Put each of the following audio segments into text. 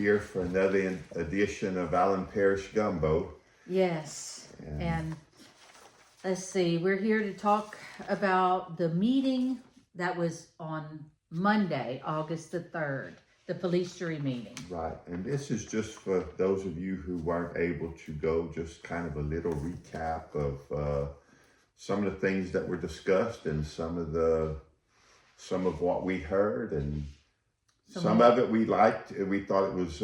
here for another edition of Allen Parish Gumbo. Yes, and let's see, we're here to talk about the meeting that was on Monday, August the 3rd, the police jury meeting. Right, and this is just for those of you who weren't able to go, just kind of a little recap of some of the things that were discussed and some of what we heard, and some of it we liked. We thought it was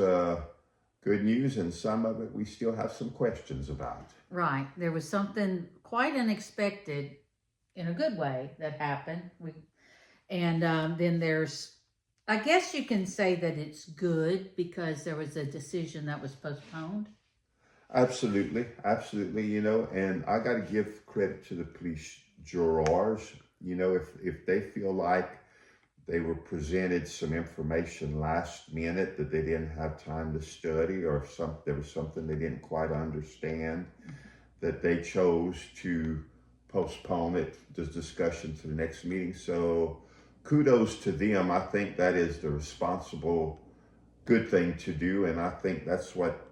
good news, and some of it we still have some questions about. Right, there was something quite unexpected in a good way that happened. Then there's, I guess you can say that it's good because there was a decision that was postponed. Absolutely. And I got to give credit to the police jurors. If they feel like they were presented some information last minute that they didn't have time to study, or there was something they didn't quite understand, that they chose to postpone the discussion to the next meeting. So kudos to them. I think that is the responsible, good thing to do, and I think that's what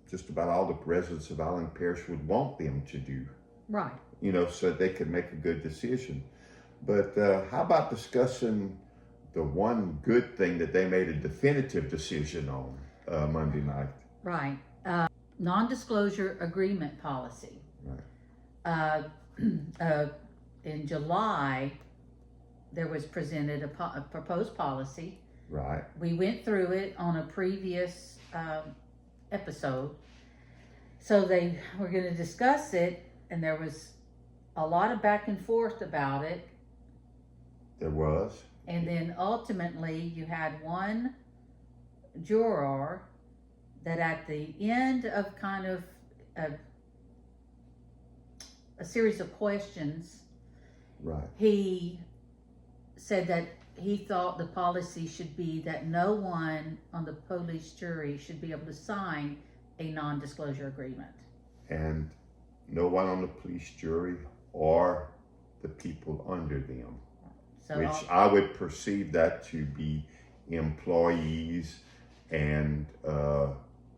just about all the residents of Allen Parish would want them to do. Right. So they could make a good decision. But how about discussing the one good thing that they made a definitive decision on Monday night? Right. Non-disclosure agreement policy. Right. In July, there was presented a proposed policy. Right. We went through it on a previous episode. So they were going to discuss it, and there was a lot of back and forth about it. There was. And then ultimately you had one juror that at the end of kind of a series of questions, right, he said that he thought the policy should be that no one on the police jury should be able to sign a non-disclosure agreement. And no one on the police jury or the people under them. So which I would perceive that to be employees and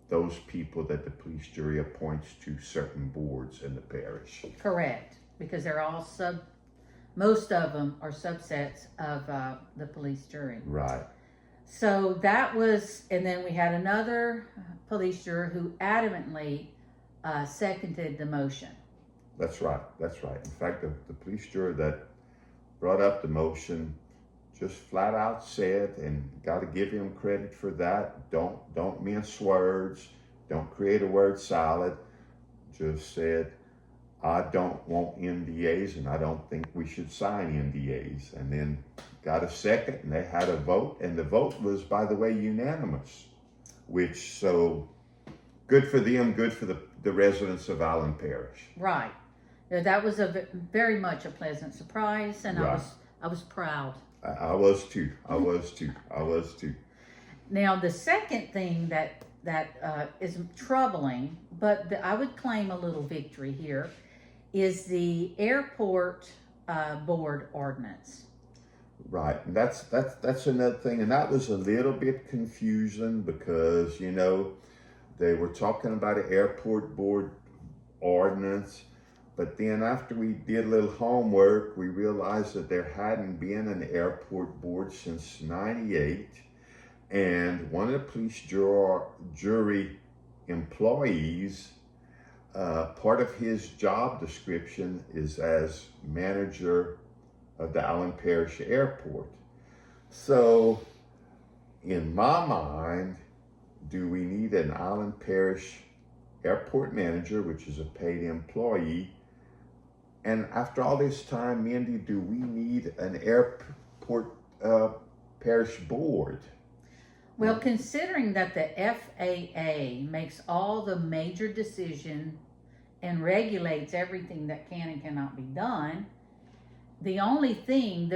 those people that the police jury appoints to certain boards in the parish. Correct, because they're all most of them are subsets of the police jury. Right. So that was, and then we had another police juror who adamantly seconded the motion. That's right. In fact, the police juror that brought up the motion just flat out said, and got to give him credit for that, don't mince words, don't create a word salad, just said, I don't want NDAs and I don't think we should sign NDAs. And then got a second, and they had a vote, and the vote was, by the way, unanimous, which, so good for them, good for the residents of Allen Parish. Right. That was very much a pleasant surprise, and right. I was proud. I was too. Now, the second thing that is troubling, but I would claim a little victory here, is the airport board ordinance. Right, and that's another thing, and that was a little bit confusing because they were talking about an airport board ordinance. But then after we did a little homework, we realized that there hadn't been an airport board since '98. And one of the police jury employees, part of his job description is as manager of the Allen Parish Airport. So in my mind, do we need an Allen Parish airport manager, which is a paid employee? And after all this time, Mindy, do we need an airport parish board? Well, considering that the FAA makes all the major decisions and regulates everything that can and cannot be done, the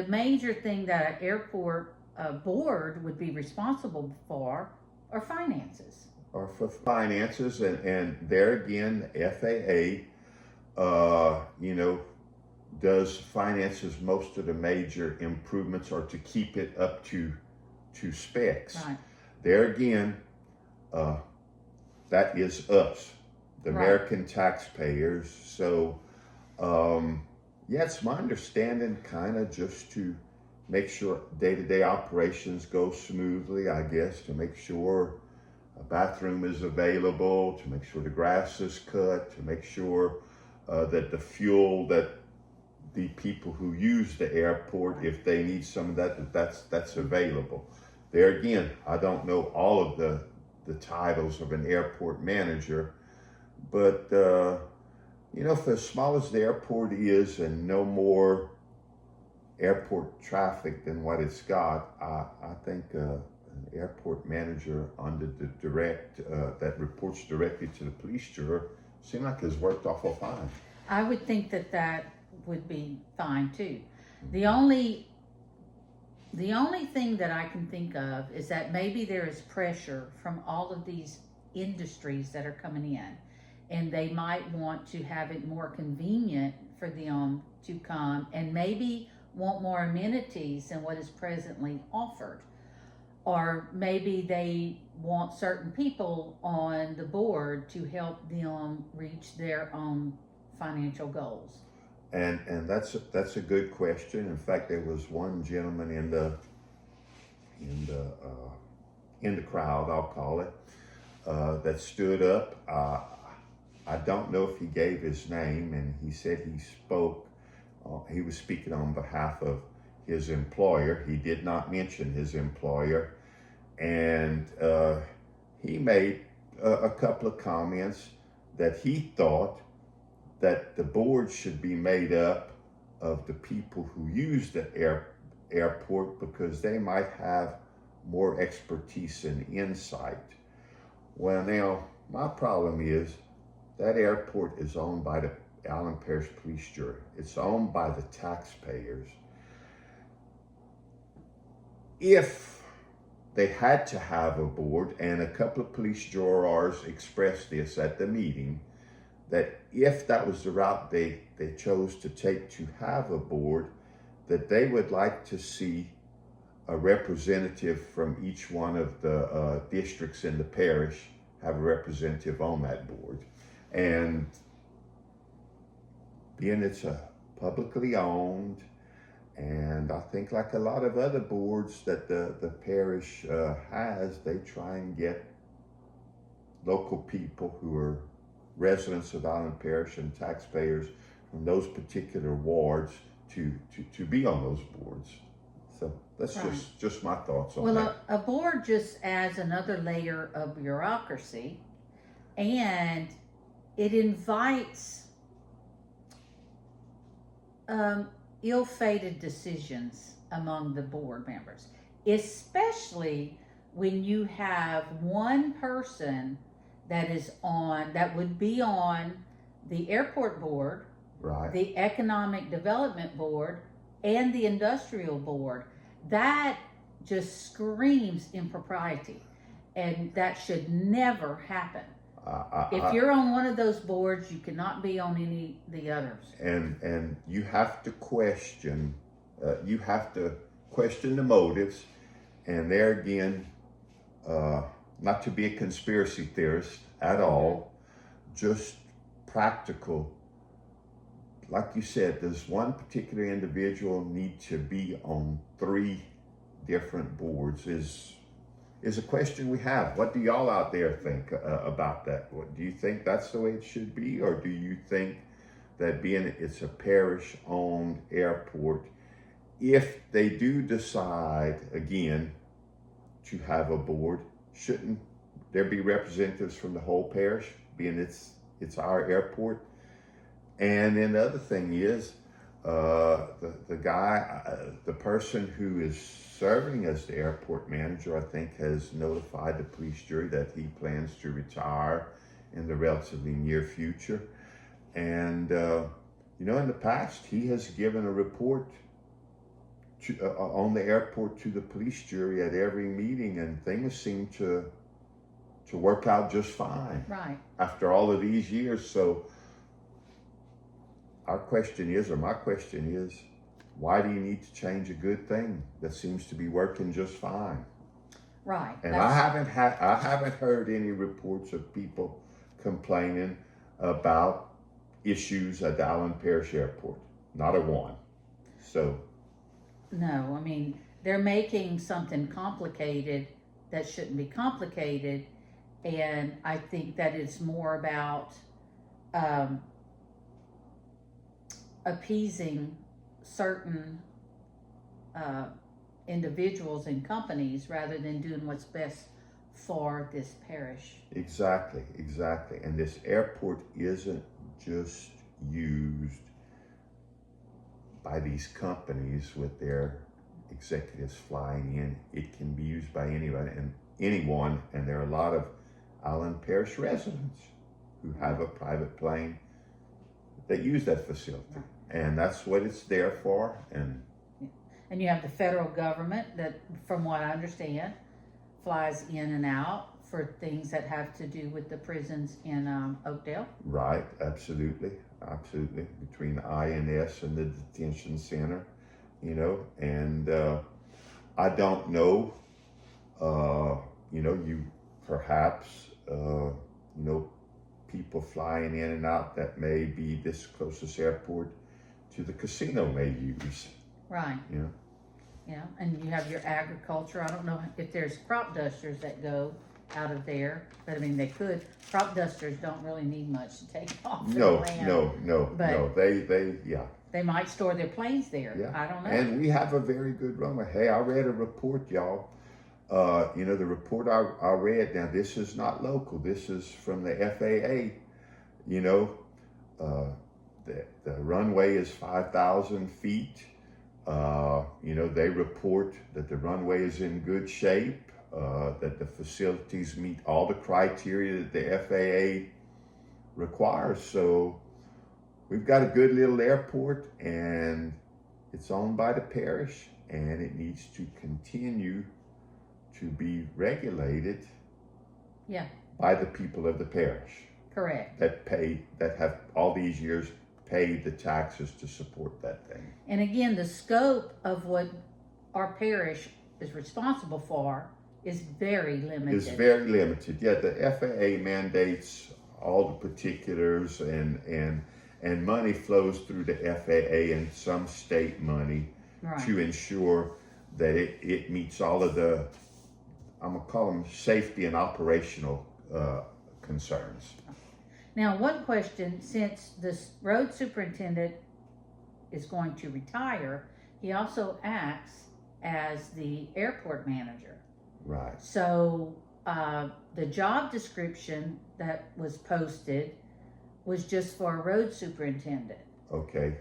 major thing that an airport board would be responsible for are finances. Or for finances, and there again, FAA does finances most of the major improvements, or to keep it up to specs. Right. There again, uh, that is us, the Right. American taxpayers. So, yeah, it's my understanding kind of just to make sure day-to-day operations go smoothly, I guess, to make sure a bathroom is available, to make sure the grass is cut, to make sure that the fuel that the people who use the airport, if they need some of that, that's available. There again, I don't know all of the titles of an airport manager, but you know, for as small as the airport is and no more airport traffic than what it's got, I think an airport manager under the direct that reports directly to the police bureau seems like it's worked awful fine. I would think that that would be fine too. The only thing that I can think of is that maybe there is pressure from all of these industries that are coming in, and they might want to have it more convenient for them to come and maybe want more amenities than what is presently offered. Or maybe they want certain people on the board to help them reach their own financial goals. And that's a good question. In fact, there was one gentleman in the crowd, I'll call it, that stood up. I don't know if he gave his name, and he said he spoke. He was speaking on behalf of his employer. He did not mention his employer, and he made a couple of comments that he thought that the board should be made up of the people who use the airport because they might have more expertise and insight. Well, now, my problem is that airport is owned by the Allen Parish Police Jury. It's owned by the taxpayers. If they had to have a board, and a couple of police jurors expressed this at the meeting, that if that was the route they chose to take to have a board, that they would like to see a representative from each one of the districts in the parish have a representative on that board. And being it's a publicly owned, and I think like a lot of other boards that the parish has, they try and get local people who are residents of Allen Parish and taxpayers from those particular wards to be on those boards. So that's Right. just my thoughts on Well, that. a board just adds another layer of bureaucracy, and it invites ill-fated decisions among the board members, especially when you have one person that would be on the airport board, Right. the economic development board, and the industrial board. That just screams impropriety, and that should never happen. If you're on one of those boards, you cannot be on any of the others. And you have to question the motives, and there again, not to be a conspiracy theorist at all, just practical. Like you said, does one particular individual need to be on 3 different boards is a question we have. What do y'all out there think about that? Do you think that's the way it should be, or do you think that being it's a parish-owned airport, if they do decide again to have a board, shouldn't there be representatives from the whole parish, being it's our airport? And then the other thing is, the person who is serving as the airport manager, I think, has notified the police jury that he plans to retire in the relatively near future. And you know, in the past, he has given a report on the airport to the police jury at every meeting, and things seem to work out just fine. Right. After all of these years. So my question is, why do you need to change a good thing that seems to be working just fine? Right. And I haven't heard any reports of people complaining about issues at the Allen Parish Airport. Not a one. So, No, I mean, they're making something complicated that shouldn't be complicated. And I think that it's more about um, appeasing certain uh, individuals and companies rather than doing what's best for this parish. exactly. And this airport isn't just used by these companies with their executives flying in. It can be used by anyone, and there are a lot of Allen Parish residents who have a private plane that use that facility, and that's what it's there for. And you have the federal government that, from what I understand, flies in and out for things that have to do with the prisons in Oakdale. Right, absolutely, between the INS and the detention center, and I don't know, you perhaps, people flying in and out that may be this closest airport to the casino may use. Right. Yeah, and you have your agriculture. I don't know if there's crop dusters that go out of there, but I mean, they could. Crop dusters don't really need much to take off the land. No. They might store their planes there. Yeah. I don't know. And we have a very good runway. Hey, I read a report, y'all. The report I read, now this is not local. This is from the FAA. The runway is 5,000 feet. They report that the runway is in good shape, that the facilities meet all the criteria that the FAA requires. So we've got a good little airport, and it's owned by the parish, and it needs to continue to be regulated by the people of the parish. Correct. That have all these years paid the taxes to support that thing. And again, the scope of what our parish is responsible for is very limited. It's very limited. Yeah, the FAA mandates all the particulars, and money flows through the FAA and some state money to ensure that it meets all of the, I'm gonna call them safety and operational concerns. Now, one question, since this road superintendent is going to retire, he also acts as the airport manager. Right. So the job description that was posted was just for a road superintendent. Okay.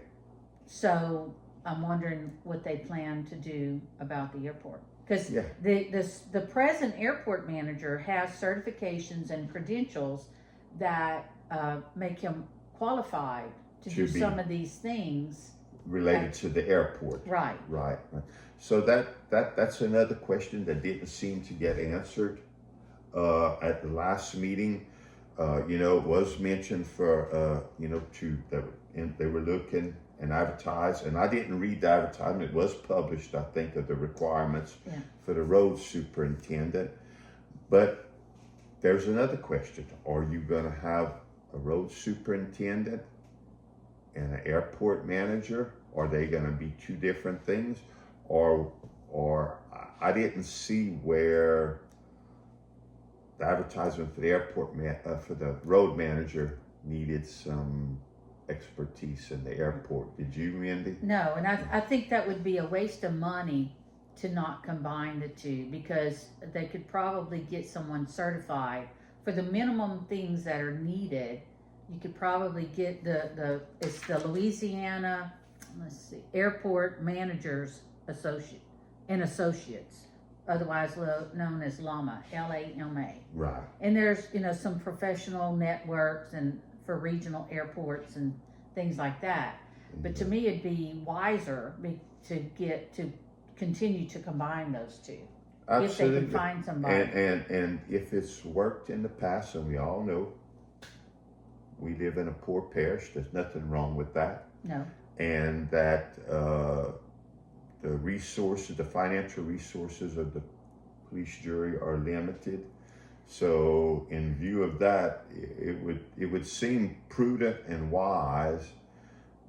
So I'm wondering what they plan to do about the airport. Because Yeah. the present airport manager has certifications and credentials that make him qualified to do some of these things related to the airport. Right. So that's another question that didn't seem to get answered at the last meeting. It was mentioned for they were looking and advertised, and I didn't read the advertisement. It was published, I think, of the requirements for the road superintendent. But there's another question: are you going to have a road superintendent and an airport manager? Are they going to be two different things? Or I didn't see where the advertisement for the for the road manager needed some expertise in the airport. Did you, Mindy? No, and I think that would be a waste of money to not combine the two, because they could probably get someone certified for the minimum things that are needed. You could probably get it's the Louisiana, Airport Managers Associates, otherwise known as LAMA, LAMA. Right. And there's some professional networks and for regional airports and things like that. But to me, it'd be wiser to continue to combine those two. Absolutely. If they can find somebody. And if it's worked in the past, and we all know we live in a poor parish, there's nothing wrong with that. No. And that the financial resources of the police jury are limited. So in view of that, it would seem prudent and wise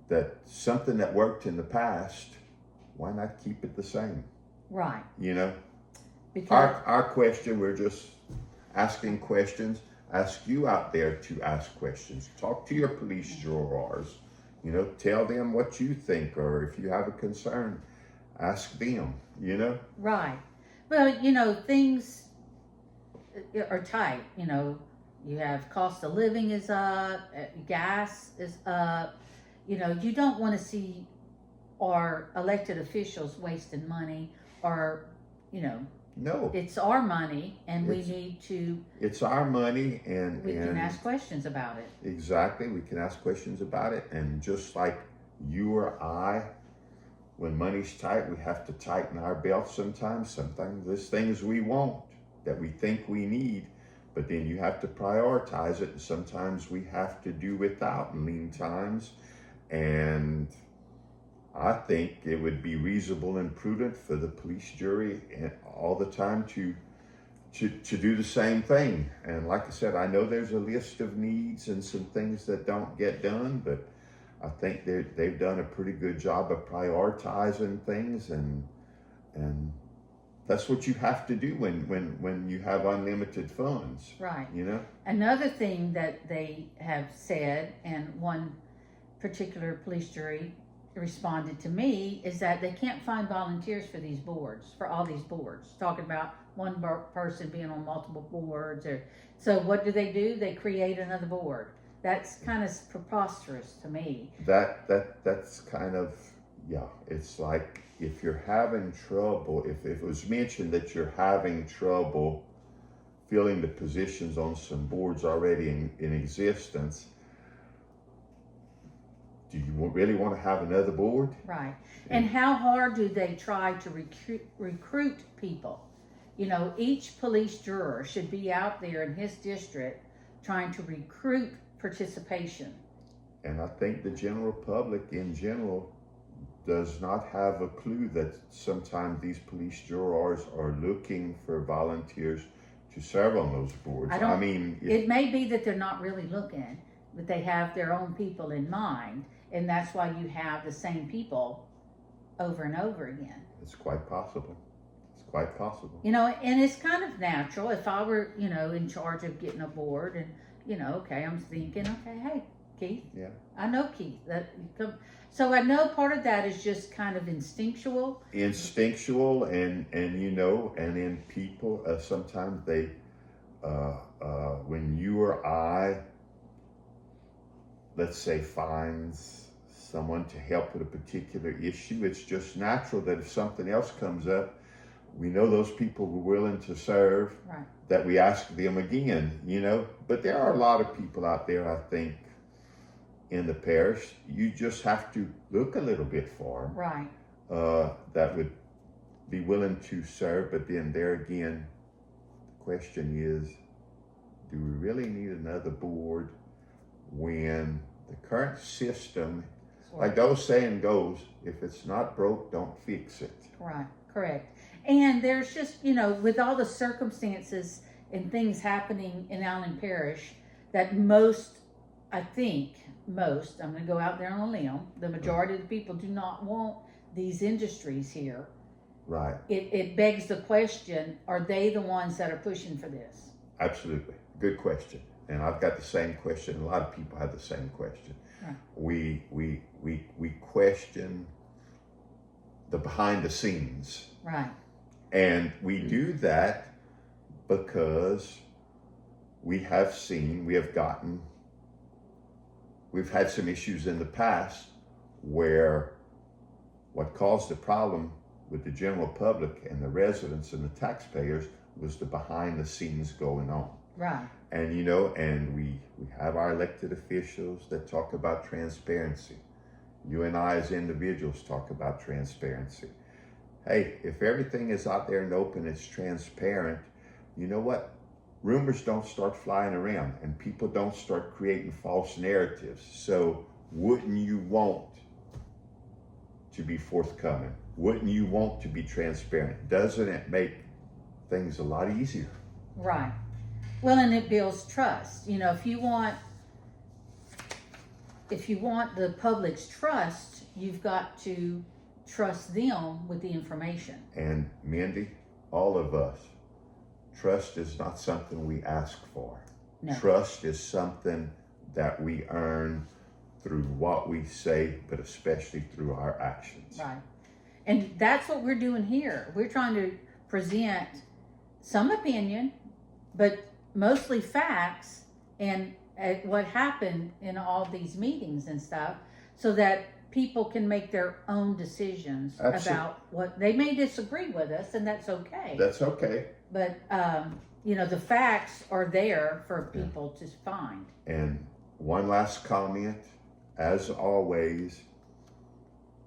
that something that worked in the past, why not keep it the same? Right. You know, Because our question, we're just asking questions. Ask you out there to ask questions. Talk to your police jurors. You know, tell them what you think, or if you have a concern, ask them. You know. right. Well, you know, things are tight. You know, you have cost of living is up, gas is up. You know, you don't want to see our elected officials wasting money, or, you know, No, it's our money and we It's- need to, it's our money, and we can ask questions about it. exactly, we can ask questions about it. And just like you or I, when money's tight, we have to tighten our belt sometimes. Sometimes there's things we want that we think we need, but then you have to prioritize it. And sometimes we have to do without in lean times. And I think it would be reasonable and prudent for the police jury all the time to do the same thing. And like I said, I know there's a list of needs and some things that don't get done, but I think they've done a pretty good job of prioritizing things, and that's what you have to do when you have unlimited funds. Right. You know? Another thing that they have said, and one particular police jury responded to me, is that they can't find volunteers for these boards, for all these boards. Talking about one person being on multiple boards, or so what do? They create another board. That's kind of preposterous to me. That's kind of, yeah, it's like if you're having trouble, if it was mentioned that you're having trouble filling the positions on some boards already in existence, do you really want to have another board? Right. And how hard do they try to recruit people? You know, each police juror should be out there in his district trying to recruit participation. And I think the general public in general does not have a clue that sometimes these police jurors are looking for volunteers to serve on those boards. I mean, it may be that they're not really looking, but they have their own people in mind, and that's why you have the same people over and over again. it's quite possible. It's quite possible. You know, and it's kind of natural. If I were, you know, in charge of getting a board, and, you know, okay, I'm thinking, okay, hey, Keith. Yeah. I know Keith. So I know part of that is just kind of instinctual. Instinctual, and you know, and in people, sometimes they, when you or I, let's say, finds someone to help with a particular issue, it's just natural that if something else comes up, we know those people were willing to serve, Right. that we ask them again, you know. But there are a lot of people out there, I think, in the parish, you just have to look a little bit for them, Right. that would be willing to serve. But then there again, the question is, do we really need another board when the current system, like the old saying goes, if it's not broke, don't fix it. Right, correct. And there's just, you know, with all the circumstances and things happening in Allen Parish, that I'm going to go out there on a limb, the majority of the people do not want these industries here. Right. It begs the question, are they the ones that are pushing for this? Absolutely. Good question. And I've got the same question. A lot of people have the same question. Right. We question the behind the scenes. Right. And we do that because we've had some issues in the past where what caused the problem with the general public and the residents and the taxpayers was the behind the scenes going on. Right. And, you know, and we have our elected officials that talk about transparency. You and I as individuals talk about transparency. Hey, if everything is out there and open, it's transparent, you know what? Rumors don't start flying around and people don't start creating false narratives. So wouldn't you want to be forthcoming? Wouldn't you want to be transparent? Doesn't it make things a lot easier. Right. Well, and it builds trust. You know, if you want the public's trust, you've got to trust them with the information. And Mindy, all of us, trust is not something we ask for. No. Trust is something that we earn through what we say, but especially through our actions. Right. And that's what we're doing here. We're trying to present some opinion, but mostly facts and what happened in all these meetings and stuff, so that people can make their own decisions about what they may disagree with us, and that's okay. That's okay. But you know, the facts are there for people to find. And one last comment, as always,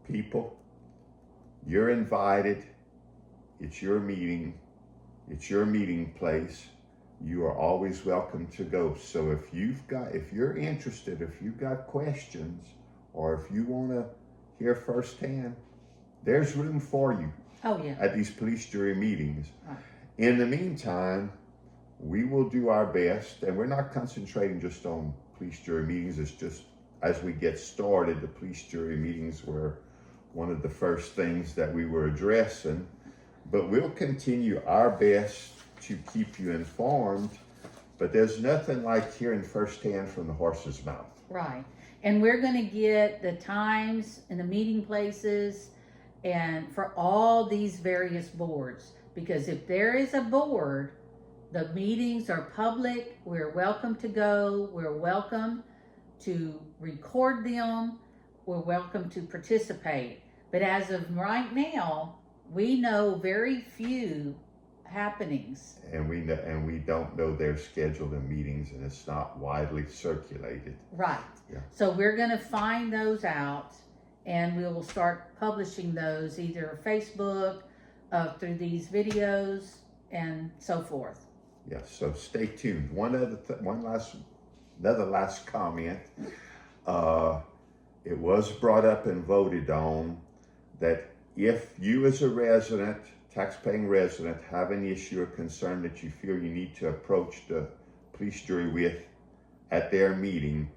people, you're invited. It's your meeting. It's your meeting place. You are always welcome to go. So if you're interested, if you've got questions, or if you want to hear firsthand, there's room for you. Oh yeah. At these police jury meetings. Right. In the meantime, we will do our best, and we're not concentrating just on police jury meetings. It's just as we get started, the police jury meetings were one of the first things that we were addressing, but we'll continue our best to keep you informed, but there's nothing like hearing firsthand from the horse's mouth. Right. And we're going to get the times and the meeting places and for all these various boards, because if there is a board, the meetings are public. We're welcome to go. We're welcome to record them. We're welcome to participate. But as of right now, we know very few happenings. And we don't know their schedule of meetings, and it's not widely circulated. Right. Yeah. So we're going to find those out, and we will start publishing those either Facebook, through these videos, and so forth. Yes. So stay tuned. Another last comment. It was brought up and voted on that if you as a resident, tax-paying resident, have an issue or concern that you feel you need to approach the police jury with at their meeting,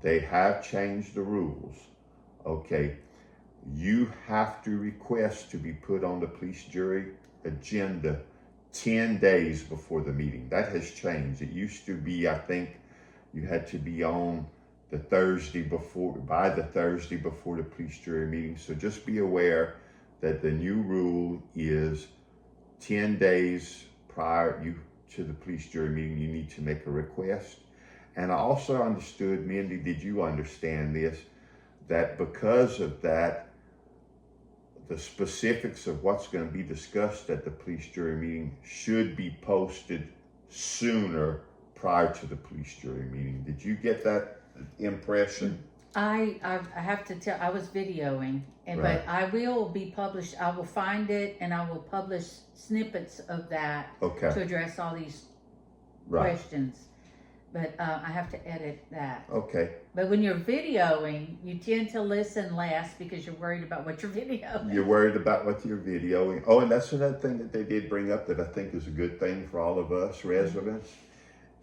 they have changed the rules. Okay, you have to request to be put on the police jury agenda 10 days before the meeting. That has changed. It used to be, I think, you had to be on by the Thursday before the police jury meeting. So just be aware that the new rule is 10 days prior to the police jury meeting, you need to make a request. And I also understood, Mindy, did you understand this, that because of that, the specifics of what's going to be discussed at the police jury meeting should be posted sooner prior to the police jury meeting. Did you get that impression? I have to tell, I was videoing, Right. but I will be published. I will find it and I will publish snippets of that Okay. to address all these Right. questions. But I have to edit that. Okay. But when you're videoing, you tend to listen less because you're worried about what you're videoing. You're worried about what you're videoing. Oh, and that's another thing that they did bring up that I think is a good thing for all of us residents,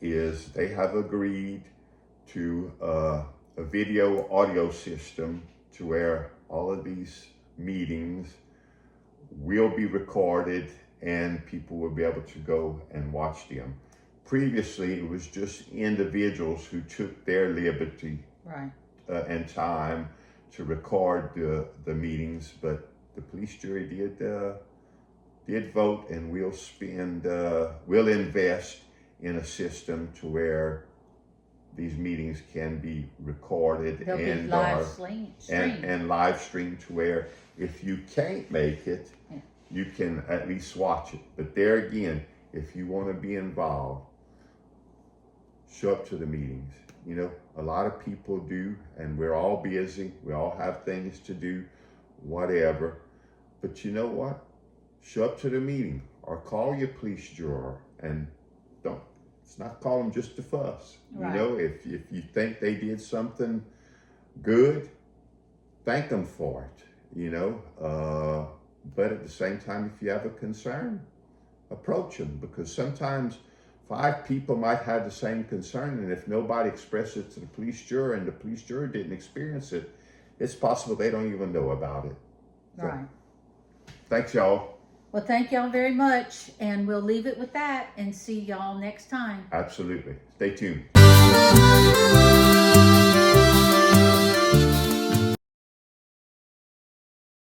is they have agreed to a video audio system to where all of these meetings will be recorded and people will be able to go and watch them. Previously, it was just individuals who took their liberty Right. and time to record the meetings, but the police jury did vote, and we'll invest in a system to where these meetings can be recorded They'll be and live streamed. and live streamed to where if you can't make it, Yeah. you can at least watch it. But there again, if you want to be involved, show up to the meetings. You know, a lot of people do, and we're all busy. We all have things to do, whatever. But you know what? Show up to the meeting or call your police juror, and it's not call them just to fuss. Right. You know, if you think they did something good, thank them for it, you know. But at the same time, if you have a concern, approach them, because sometimes 5 people might have the same concern, and if nobody expresses it to the police juror and the police juror didn't experience it, it's possible they don't even know about it. So, Right. thanks, y'all. Well, thank y'all very much, and we'll leave it with that and see y'all next time. Absolutely. Stay tuned.